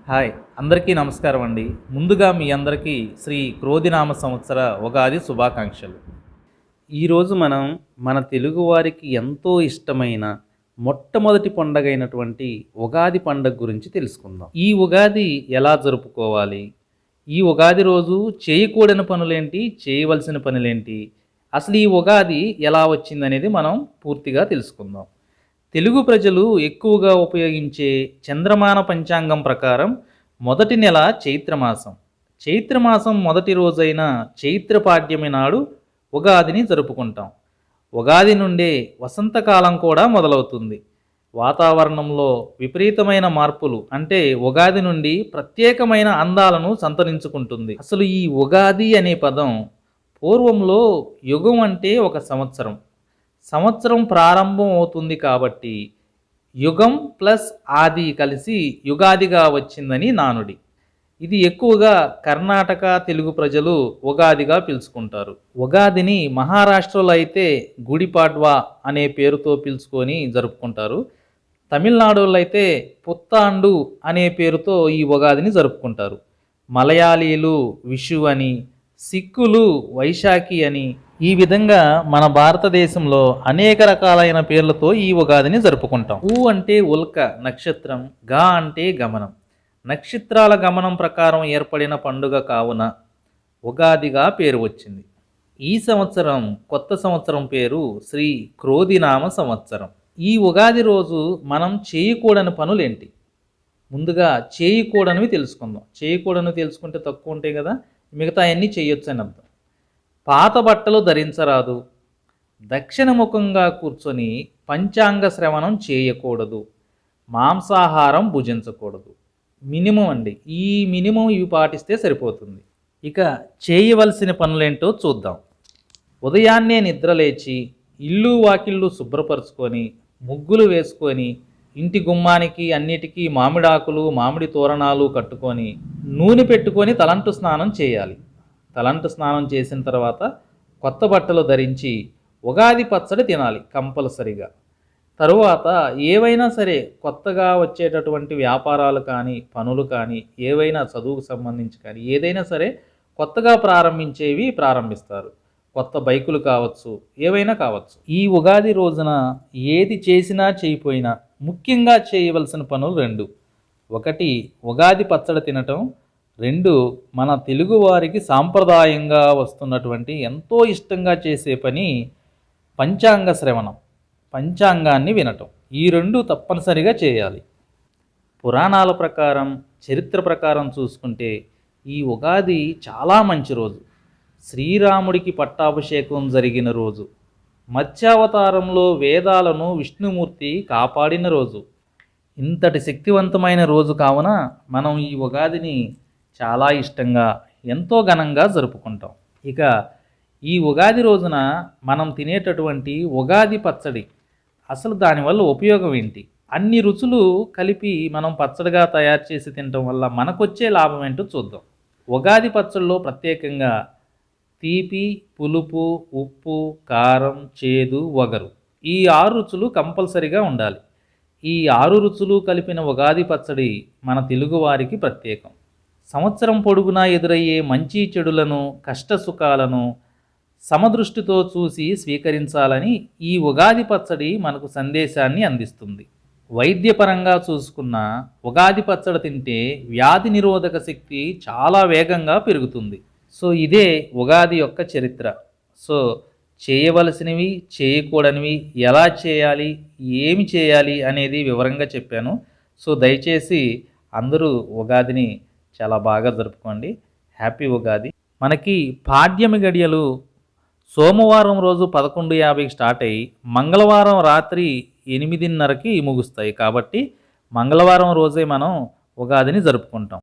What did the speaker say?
Hi అందరికీ నమస్కారం అండి. ముందుగా మీ అందరికీ శ్రీ క్రోధినామ సంవత్సర ఉగాది శుభాకాంక్షలు. ఈరోజు మనం మన తెలుగువారికి ఎంతో ఇష్టమైన మొట్టమొదటి పండగైనటువంటి ఉగాది పండగ గురించి తెలుసుకుందాం. ఈ ఉగాది ఎలా జరుపుకోవాలి, ఈ ఉగాది రోజు చేయకూడని పనులేంటి, చేయవలసిన పనులేంటి, అసలు ఈ ఉగాది ఎలా వచ్చిందనేది మనం పూర్తిగా తెలుసుకుందాం. తెలుగు ప్రజలు ఎక్కువగా ఉపయోగించే చంద్రమాన పంచాంగం ప్రకారం మొదటి నెల చైత్రమాసం. చైత్రమాసం మొదటి రోజైన చైత్రపాడ్యమి నాడు ఉగాదిని జరుపుకుంటాం. ఉగాది నుండే వసంతకాలం కూడా మొదలవుతుంది. వాతావరణంలో విపరీతమైన మార్పులు అంటే ఉగాది నుండి ప్రత్యేకమైన అందాలను సంతరించుకుంటుంది. అసలు ఈ ఉగాది అనే పదం పూర్వంలో యుగం అంటే ఒక సంవత్సరం. సంవత్సరం ప్రారంభం అవుతుంది కాబట్టి యుగం ప్లస్ ఆది కలిసి యుగాదిగా వచ్చిందని నానుడి. ఇది ఎక్కువగా కర్ణాటక తెలుగు ప్రజలు ఉగాదిగా పిలుచుకుంటారు. ఉగాదిని మహారాష్ట్రలో అయితే గుడిపాడ్వా అనే పేరుతో పిలుచుకొని జరుపుకుంటారు. తమిళనాడులో అయితే పుత్తాండు అనే పేరుతో ఈ ఉగాదిని జరుపుకుంటారు. మలయాళీలు విషు అని, సిక్కులు వైశాఖి అని, ఈ విధంగా మన భారతదేశంలో అనేక రకాలైన పేర్లతో ఈ ఉగాదిని జరుపుకుంటాం. ఊ అంటే ఉల్క నక్షత్రం, గా అంటే గమనం. నక్షత్రాల గమనం ప్రకారం ఏర్పడిన పండుగ కావున ఉగాదిగా పేరు వచ్చింది. ఈ సంవత్సరం కొత్త సంవత్సరం పేరు శ్రీ క్రోధినామ సంవత్సరం. ఈ ఉగాది రోజు మనం చేయకూడని పనులేంటి? ముందుగా చేయకూడనివి తెలుసుకుందాం. చేయకూడనివి తెలుసుకుంటే తక్కువ ఉంటాయి కదా, మిగతా అన్నీ చేయొచ్చు అని అర్థం. పాత బట్టలు ధరించరాదు, దక్షిణముఖంగా కూర్చొని పంచాంగ శ్రవణం చేయకూడదు, మాంసాహారం భుజించకూడదు. మినిమం అండి, ఈ మినిమం ఇవి పాటిస్తే సరిపోతుంది. ఇక చేయవలసిన పనులేంటో చూద్దాం. ఉదయాన్నే నిద్రలేచి ఇల్లు వాకిళ్ళు శుభ్రపరచుకొని ముగ్గులు వేసుకొని ఇంటి గుమ్మానికి అన్నిటికీ మామిడాకులు మామిడి తోరణాలు కట్టుకొని నూనె పెట్టుకొని తలంటు స్నానం చేయాలి. తలంటు స్నానం చేసిన తర్వాత కొత్త బట్టలు ధరించి ఉగాది పచ్చడి తినాలి కంపల్సరిగా. తరువాత ఏవైనా సరే కొత్తగా వచ్చేటటువంటి వ్యాపారాలు కానీ పనులు కానీ ఏవైనా చదువుకు సంబంధించి కానీ ఏదైనా సరే కొత్తగా ప్రారంభించేవి ప్రారంభిస్తారు. కొత్త బైకులు కావచ్చు, ఏవైనా కావచ్చు. ఈ ఉగాది రోజున ఏది చేసినా చేయపోయినా ముఖ్యంగా చేయవలసిన పనులు రెండు. ఒకటి ఉగాది పచ్చడి తినటం, రెండు మన తెలుగువారికి సాంప్రదాయంగా వస్తున్నటువంటి ఎంతో ఇష్టంగా చేసే పని పంచాంగ శ్రవణం, పంచాంగాన్ని వినటం. ఈ రెండు తప్పనిసరిగా చేయాలి. పురాణాల ప్రకారం చరిత్ర ప్రకారం చూసుకుంటే ఈ ఉగాది చాలా మంచి రోజు. శ్రీరాముడికి పట్టాభిషేకం జరిగిన రోజు, మత్స్యావతారంలో వేదాలను విష్ణుమూర్తి కాపాడిన రోజు. ఇంతటి శక్తివంతమైన రోజు కావున మనం ఈ ఉగాదిని చాలా ఇష్టంగా ఎంతో ఘనంగా జరుపుకుంటాం. ఇక ఈ ఉగాది రోజున మనం తినేటటువంటి ఉగాది పచ్చడి, అసలు దానివల్ల ఉపయోగం ఏంటి, అన్ని రుచులు కలిపి మనం పచ్చడిగా తయారు చేసి తినటం వల్ల మనకొచ్చే లాభం ఏంటో చూద్దాం. ఉగాది పచ్చడిలో ప్రత్యేకంగా తీపి, పులుపు, ఉప్పు, కారం, చేదు, వగరు, ఈ 6 రుచులు కంపల్సరిగా ఉండాలి. ఈ 6 రుచులు కలిపిన ఉగాది పచ్చడి మన తెలుగువారికి ప్రత్యేకం. సంవత్సరం పొడుగునా ఎదురయ్యే మంచి చెడులను, కష్ట సుఖాలను సమదృష్టితో చూసి స్వీకరించాలని ఈ ఉగాది పచ్చడి మనకు సందేశాన్ని అందిస్తుంది. వైద్యపరంగా చూసుకున్న ఉగాది పచ్చడి తింటే వ్యాధి నిరోధక శక్తి చాలా వేగంగా పెరుగుతుంది. సో ఇదే ఉగాది యొక్క చరిత్ర. సో చేయవలసినవి చేయకూడనివి ఎలా చేయాలి, ఏమి చేయాలి అనేది వివరంగా చెప్పాను. సో దయచేసి అందరూ ఉగాదిని చాలా బాగా జరుపుకోండి. హ్యాపీ ఉగాది. మనకి పాడ్యమి గడియలు సోమవారం రోజు 11:50కి స్టార్ట్ అయ్యి మంగళవారం రాత్రి 8:30కి ముగుస్తాయి. కాబట్టి మంగళవారం రోజే మనం ఉగాదిని జరుపుకుంటాం.